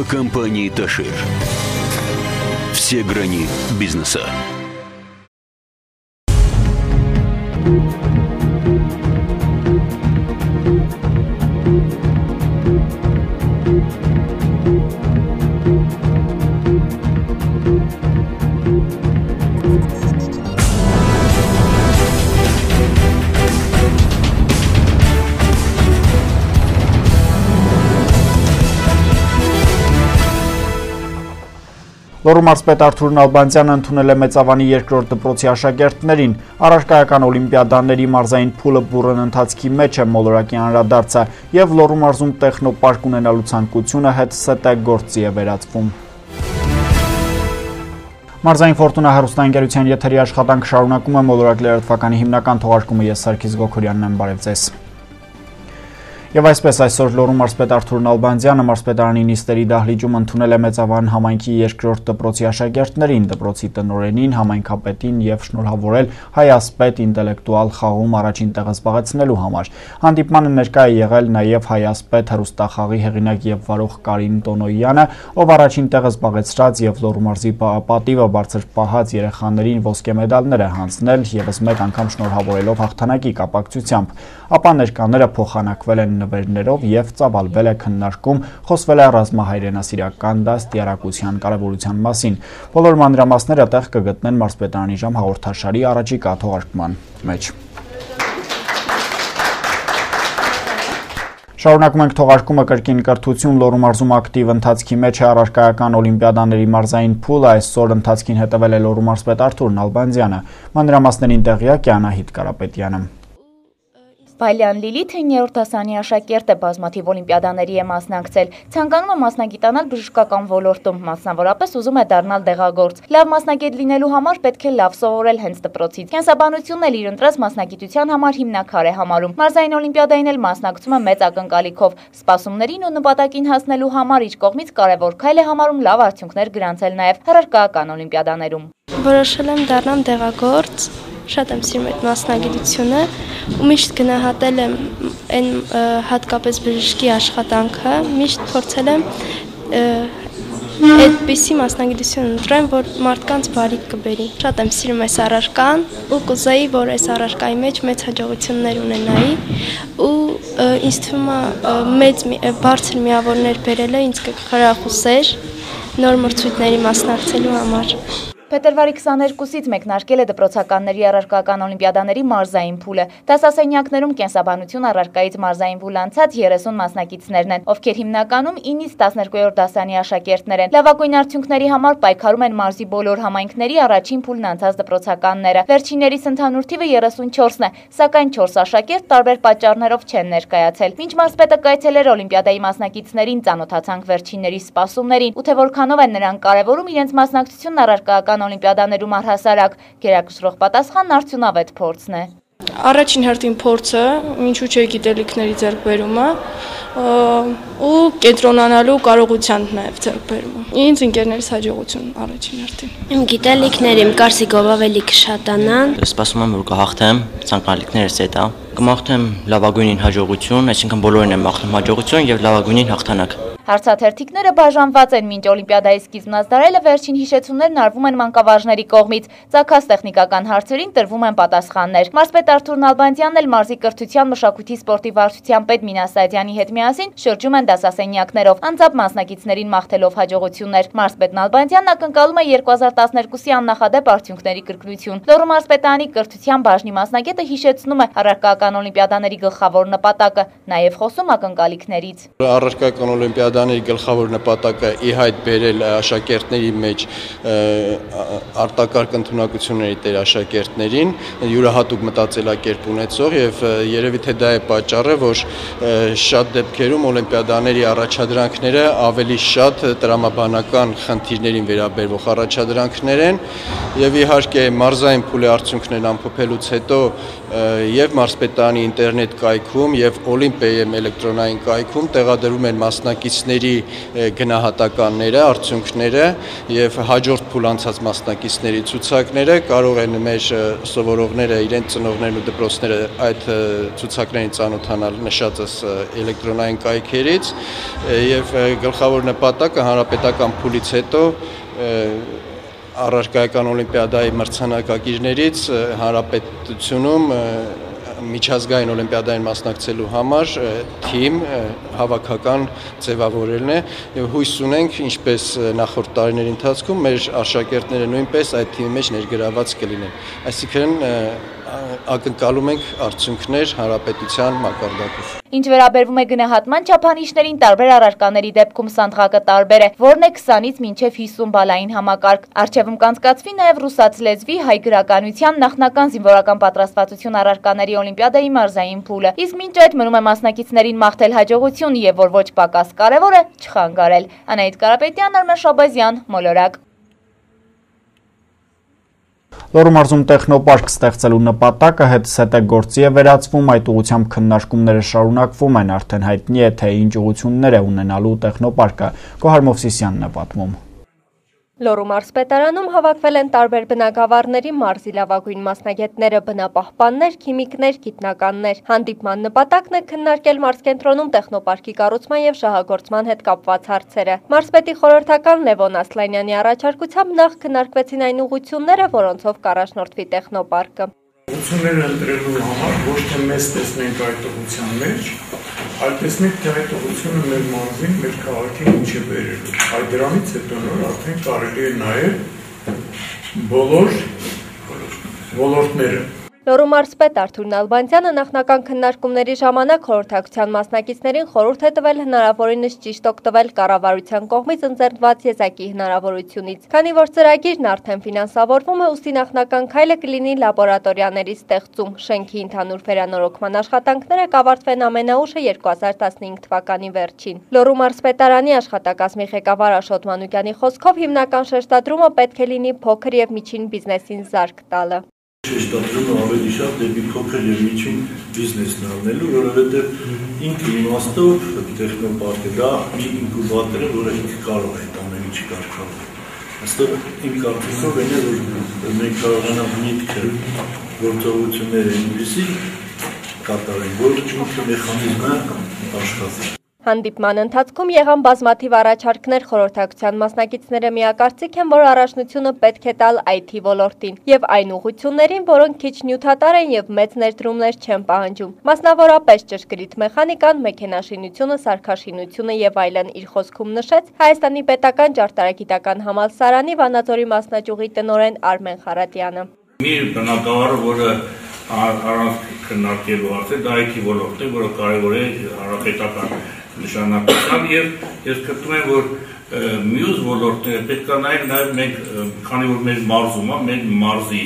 Телекомпании «Ташир». Все грани бизнеса. Լոռու մարզպետ Արթուր Նալբանդյանը ընդունել է Մեծավանի երկրորդ դպրոցի աշակերտներին։ Առարկայական օլիմպիադաների մարզային փուլը բուռն ընթացքի մեջ է մոլորակի անդրադարձը եւ Լոռու մարզում տեխնոպարկ ունենալու ցանկությունը հետ ՍՏ գործի է վերածվում։ Մարզային Ֆորտունա հեռուստաընկերության եթերի աշխատանք շարունակում է մոլորակ լրատվականի հիմնական թողարկումը ես Սարգիս Գոքորյանն եմ, բարև ձեզ։ Եվ այսպես այսօր Լոռու մարզպետ Արթուր Նալբանդյանը մարզպետարանի նիստերի դահլիճում ընդունել է Մեծավան համայնքի երկրորդ դպրոցի աշակերտներին, դպրոցի տնօրենին, համայնքապետին եւ շնորհավորել հայասպետ ինտելեկտուալ խաղում առաջին տեղը զբաղեցնելու համար։ Հանդիպմանը ներկա է եղել նաեւ հայասպետ հեռուստախաղի հեղինակ եւ վարող Կարին Տոնոյանը, ով առաջին տեղը զբաղեցրած եւ Լոռու մարզի պատիվը բարձր պահած երեխաներին ոսկե մեդալներ է հանձնել եւս մեկ անգամ շնորհավորելով հաղթանակի կապակցությամբ։ Ապա ներկաները փոխանակվել են նվերներով եւ ծավալվել է քննարկում, խոսվել է ռազմահայրենասիրական դաստիարակության կարեւորության մասին։ Բոլոր մանրամասները տեղ կգտնեն մարզպետարանի ժամ հաղորդաշարի առաջիկա թողարկման մեջ։ Շարունակում ենք թողարկումը կրկին կրթություն Լոռու մարզում ակտիվ ընթացքի մեջ է առարկայական օլիմպիադաների մարզային փուլը, այսօր ընթացքին հետևել է Լոռու մարզպետ Արթուր Նալբանդյանը, մանրամասներին տեղյակ է Անահիտ Կարապետյանը։ Բայլյան Լիլիթը 9-րդ դասարանի աշակերտ է, բազմաթիվ օլիմպիադաների է մասնակցել։ Ցանկանում է մասնագիտանալ բժշկական ոլորտում, մասնավորապես ուզում է դառնալ դեղագործ։ Լավ մասնագետ լինելու համար պետք է լավ սովորել հենց դպրոցից։ Կենսաբանությունն էլ իր ընտրած մասնագիտության համար հիմնաքար է համարում։ Մարզային օլիմպիադային էլ մասնակցում է մեծ ակնկալիքով։ Սպասումներին ու նպատակին հասնելու համար իր կողմից կարևոր քայլ է համարում լավ արդյունքներ գրանցել նաև առարկայական օլիմպիադաներում։ Որոշել եմ դառնալ դեղագործ, շատ եմ սիրում այդ մասնագիտությունը ու միշտ գնահատել եմ այն հատկապես բժշկի աշխատանքը, միշտ փորձել եմ այդպիսի մասնագիտություն ընտրեմ, որ մարդկանց բարիք կբերի։ Շատ եմ սիրում այս առարկան ու կուզեի, որ այս առարկայի մեջ մեծ հաջողություններ ունենայի ու ինձ թվում է բարձր միավորներ բերելը ինձ կխրախուսեր նոր մրցույթների մասնակցելու համար։ Փետրվարի 22-ից մեկնարկել է դպրոցականների առարկայական օլիմպիադաների մարզային փուլը։ Դասասենյակներում կենսաբանություն առարկայից մարզային փուլ անցած 30 մասնակիցներն են, ովքեր հիմնականում 9-ից 12-րդ դասարանի աշակերտներ են։ Լավագույն արդյունքների համար պայքարում են մարզի բոլոր համայնքների առաջին փուլն անցած դպրոցականները։ Վերջիններիս ընդհանուր թիվը 34-ն է, սակայն 4 աշակերտ տարբեր պատճառներով չեն ներկայացել։ Մինչ մարզպետը կայցելեր օլիմպիադայի մասնակիցներին, ծանոթացանք վերջինների սպասումներին ու թե որքանով են նրանք կարևորում իրենց մասնակցությունն առարկայական օլիմպիադաներում առհասարակ, գերակշռող պատասխանն արդյունավետ փորձն է։ Առաջին հերթին փորձը, ինչու՞ չէ գիտելիքների ձեռքբերումը ու կենտրոնանալու կարողության նաև ձեռքբերումը։ Ինձ ընկերներիս հաջողություն առաջին հերթին։ Իմ գիտելիքները իմ կարծիքով ավելի կշատանան։ Սպասում եմ, որ կհաղթեմ, ցանկալիքներս է դա։ Կմաղթեմ լավագույնին հաջողություն, այսինքն բոլորին եմ մաղթում հաջողություն եւ լավագույնին հաղթանակ։ Հարցաթերթիկները բաժանված են, մինչ օլիմպիադայի սկիզբն ազդարելը վերջին հիշեցումներն արվում են մանկավարժների կողմից, ծագած տեխնիկական հարցերին տրվում են պատասխաններ։ Մարզպետ Արթուր Նալբանդյանն էլ մարզի կրթության, մշակույթի, սպորտի վարչության պետ Մինա Սայդյանի հետ միասին շրջում են դասասենյակներով, անձամբ մասնակիցներին մաղթելով հաջողություններ։ Մարզպետ Նալբանդյանն ակնկալում է 2012-ի աննախադեպ արդյունքների կրկնություն։ Լոռու մարզպետարանի կրթության բաժնի մասնագետը հիշեցնում է առարկայական օլիմպիադաների գլխավոր նպատակը, նաև խոսում ակնկալիքներից։ Առարկայական օլիմպիադաների գլխավոր նպատակը ի հայտ բերել աշակերտների մեջ արտակարգ ընդունակությունների տեր աշակերտներին, յուրահատուկ մտածելակերպ ունեցող եւ երևի թե դա է պատճառը, որ շատ դեպքերում օլիմպիադաների առաջադրանքները ավելի շատ տրամաբանական խնդիրներին վերաբերող առաջադրանքներ են եւ իհարկե մարզային փուլի արդյունքներն ամփոփելուց հետո եւ մարզպետարանի ինտերնետ կայքում եւ Օլիմպիայում էլեկտրոնային կայքում տեղադրում են մասնակիցներ մասնակիցների գնահատականները, արդյունքները եւ հաջորդ փուլ անցած մասնակիցների ցուցակները կարող են մեր սովորողները, իրենց ծնողներն ու դպրոցները այդ ցուցակներին ծանոթանալ նշածս էլեկտրոնային կայքերից եւ գլխավոր նպատակը հանրապետական փուլից հետո Առարկայական օլիմպիադայի մրցանակակիրներից հանրապետությունում միջազգային օլիմպիադային մասնակցելու համար թիմ հավաքական ձևավորելն է եւ հույս ունենք ինչպես նախորդ տարիների ընթացքում մեր աշակերտները նույնպես այդ թիմի մեջ ներգրաված կլինեն այսինքն ակնկալում ենք արդյունքներ հանրապետության մակարդակով Ինչ վերաբերվում է գնահատման չափանիշներին տարբեր առարկաների դեպքում սանդղակը տարբեր է որն է 20-ից մինչև 50 բալային համակարգ Արչևում կանցկացվի նաև ռուսաց լեզվի հայ գրականության նախնական զինվորական պատրաստվածություն առարկաների օլիմպիադայի մարզային փուլը իսկ մինչ այդ մնում է մասնակիցներին մաղթել հաջողություն եւ որ ոչ պակաս կարեւոր է չխանգարել Անահիտ Կարապետյան Արմեն Շաբազյան Մոլորակ Լոռու մարզում տեխնոպարկ ստեղծելու նպատակը հետզհետե գործի է վերածվում, այդ ուղղությամբ քննարկումները շարունակվում են, արդեն հայտնի է, թե ինչ ուղղություններ է ունենալու տեխնոպարկը, Գոհար Մովսիսյանն է պատմում։ Լոռու մարզպետարանում հավաքվել են տարբեր բնագավառների մարզի լավագույն մասնագետները, բնապահպաններ, քիմիկներ, գիտնականներ։ Հանդիպման նպատակն է քննարկել մարզկենտրոնում տեխնոպարկի կառուցման եւ շահագործման հետ կապված հարցերը։ Մարզպետի խորհրդական Լևոն Ասլանյանի առաջարկությամբ նախ քննարկվեցին այն ուղղությունները, որոնցով կառաջնորդվի տեխնոպարկը։ Ուղղությունները ընտրելու համար ոչ թե մեզ տեսնենք այդ ուղղության մեջ, այլ տեսնենք, թե այդ ուղղությունը մեր մարզին, մեր քաղաքին ինչ է բերելու։ Այդ դրանից հետո նոր արդեն կարելի է նայել բոլոր ոլորտները։ Լոռու մարզպետ Արթուր Նալբանդյանը նախնական քննարկումների ժամանակ խորհրդակցության մասնակիցներին խորհուրդ է տվել հնարավորինս ճիշտ օգտվել կառավարության կողմից ընձեռնված եզակի հնարավորությունից։ Քանի որ ծրագիրն արդեն ֆինանսավորվում է, ուստի նախնական քայլը կլինի լաբորատորիաների ստեղծում։ Շենքի ընդհանուր վերանորոգման աշխատանքները կավարտվեն ամենաուշը 2015 թվականի վերջին։ Լոռու մարզպետարանի աշխատակազմի ղեկավար Աշոտ Մանուկյանի խոսքով հիմնական շեշտադրումը պետք է լինի փոքր եւ միջին բիզնեսին զարկ տալը։ Շեշտադրումը ավելի շատ դեպի փոքր եւ միջին բիզնեսն առնելու, որովհետեւ ինքը իմաստով տեխնոպարկը դա մի ինկուբատոր է, որը ինքը կարող է ամեն ինչ կարգավորել։ Այստեղ իմ կարծիքով այն է, որ մենք կարողանանք միտքը գործողությունները այնպիսի կատարենք, որ ինքը մեխանիզմը աշխատի։ Հանդիպման ընթացքում եղան բազմաթիվ առաջարկներ խորհրդակցության մասնակիցները միակարծիք են, որ առաջնությունը պետք է տալ IT ոլորտին եւ այն ուղղություններին, որոնք քիչ նյութատար են եւ մեծ ներդրումներ չեն պահանջում։ Մասնավորապես ճշգրիտ մեխանիկան, մեքենաշինությունը, սարքաշինությունը եւ այլն իր խոսքում նշեց Հայաստանի պետական ճարտարագիտական համալսարանի Վանաձորի մասնաճյուղի տնօրեն Արմեն Խարատյանը։ Մի բնակավարը, որը առանց քննարկելու հարց է, դա IT ոլորտն է, որը կարևոր է հանրապետական նշանակության եւ ես գտնում եմ, որ մյուս ոլորտները պետք է նայել մենք, քանի որ մեր մարզում է, մեր մարզի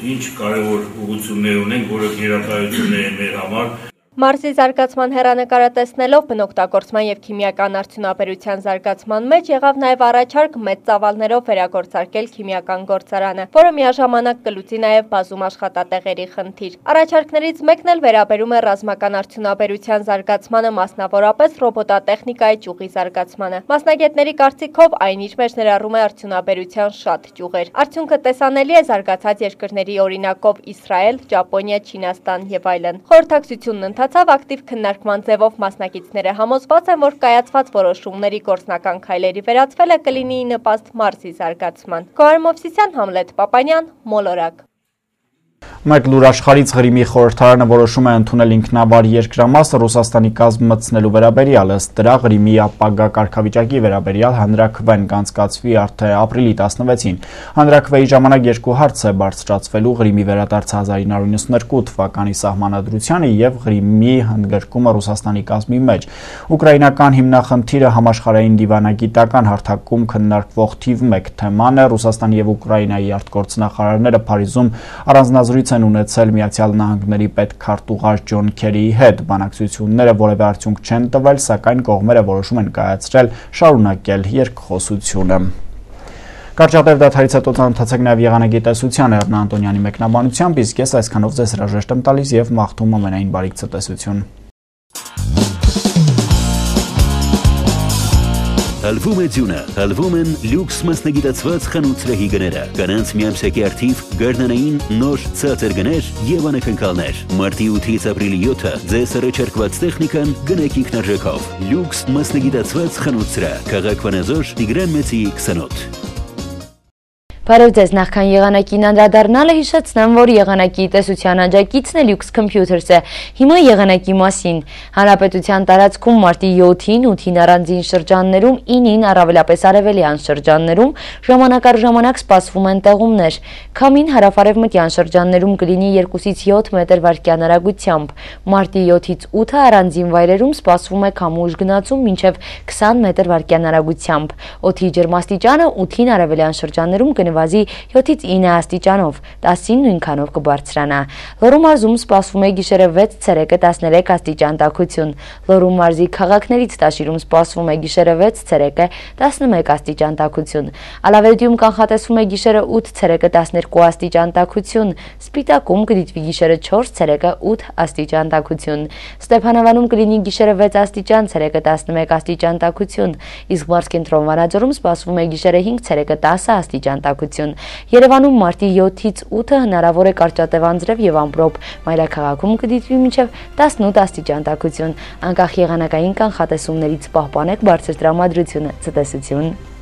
ինչ կարևոր ուղղություններ ունենք, որը գերակայություններ են մեր համար։ Մարզի զարգացման հեռանկարը տեսնելով բնօգտագործման եւ քիմիական արդյունաբերության զարգացման մեջ եղավ նաեւ առաջարկ մեծ ծավալներով վերագործարկել քիմիական գործարանը, որը միաժամանակ կլուծի նաեւ բազում աշխատատեղերի խնդիր։ Առաջարկներից մեկն էլ վերաբերում է ռազմական արդյունաբերության զարգացմանը, մասնավորապես ռոբոտատեխնիկայի ճյուղի զարգացմանը։ Մասնագետների կարծիքով այն իր մեջ ներառում է արդյունաբերության շատ ճյուղեր։ Արդյունքը տեսանելի է զարգացած երկրների օրինակով Իսրայել, Ճապոնիա, Չինաստան եւ այլն։ Խորհրդակցությունն ակտիվ քննարկման ձևով մասնակիցները համոզված են, որ կայացված որոշումների գործնական քայլերի վերածվելը կլինի նպաստ մարզի զարգացման։ Գոհար Մովսիսյան, Համլետ Պապանյան, Մոլորակ։ Մեկ լուր աշխարհից Ղրիմի խորհրդարանը որոշում է ընդունել ինքնավար երկրամասը Ռուսաստանի կազմ մտցնելու վերաբերյալ, ըստ դրա Ղրիմի ապագա կարգավիճակի վերաբերյալ հանրաքվեն կանցկացվի արդեն ապրիլի 16-ին։ Հանրաքվեի ժամանակ երկու հարց է բարձրացվելու Ղրիմի վերադարձը 1992 թվականի սահմանադրությանը եւ Ղրիմի ընդգրկումը Ռուսաստանի կազմի մեջ։ Ուկրաինական հիմնախնդիրը համաշխարհային դիվանագիտական հարթակում քննարկվող թիվ 1 թեման է։ Ռուսաստանի եւ Ուկրաինայի արտգործնախարարները Փարիզում առանձնազրույց են ունեցել Միացյալ Նահանգների պետքարտուղար Ջոն Քերիի հետ։ Բանակցությունները որևէ արդյունք չեն տվել, սակայն կողմերը որոշում են կայացրել շարունակել երկխոսությունը։ Կարճատև դադարից հետո ծանոթացեք նաև եղանագիտեսության Էռնա Անտոնյանի մեկնաբանությամբ, իսկ ես այսքանով ձեզ հրաժեշտ եմ տալիս եւ մաղթում ամենայն բարիք ցտեսություն։ հալվում է ձյունը, հալվում են լյուքս մասնագիտացված խանութ սրահի գները, կանանց միամսյակի արդիվ, գարնանային նոր ցածր գներ եւ անակնկալներ։ Մարտի 8-ից ապրիլի 7-ը ձեզ առաջարկված տեխնիկան գնեք ինքնարժեքով։ Լյուքս մասնագիտացված խանութ սրահ, քաղաք Վանաձոր, Տիգրան Մեծի 28։ Բարև ձեզ, նախքան եղանակին անդրադառնալը հիշեցնեմ, որ եղանակի տեսության աջակիցն է Lux Computers-ը։ Հիմա եղանակի մասին։ Հանրապետության տարածքում մարտի 7-ին, 8-ին առանձին շրջաններում, 9-ին առավելապես արևելյան շրջաններում ժամանակ առ ժամանակ սպասվում են տեղումներ։ Քամին հարավ-արևմտյան շրջաններում կլինի 2-ից 7 մետր վարկյան արագությամբ։ Մարտի 7-ից 8-ը առանձին վայրերում սպասվում է քամուշ գնացում մինչև 20 մետր վարկյան արագությամբ։ Օդի ջերմաստիճանը 8-ին արևելյան շրջաններում կնվազի 7-ից 9 աստիճանով, 10-ին նույնքանով կբարձրանա։ Լոռու մարզում սպասվում է գիշերը 6, ցերեկը 13 աստիճան տաքություն։ Լոռու մարզի քաղաքներից Տաշիրում սպասվում է գիշերը 6, ցերեկը 11 աստիճան տաքություն։ Ալավերդիում կանխատեսվում է գիշերը 8, ցերեկը 12 աստիճան տաքություն։ Սպիտակում կդիտվի գիշերը 4, ցերեկը 8 աստիճան տաքություն։ Ստեփանավանում կլինի գիշերը 6 աստիճան, ցերեկը 11 աստիճան տաքություն։ Իսկ մարզկենտրոն Վանաձորում սպասվում է գիշերը 5, ցերեկը 10 աստիճան տաքություն։ Երևանում մարտի 7-ից 8-ը հնարավոր է կարճատև անձրև եւ ամպրոպ, մայրաքաղաքում կդիտվի մինչև 18 աստիճան տաքություն։ Անկախ եղանակային կանխատեսումներից պահպանեք բարձր տրամադրությունը։ Ցտեսություն։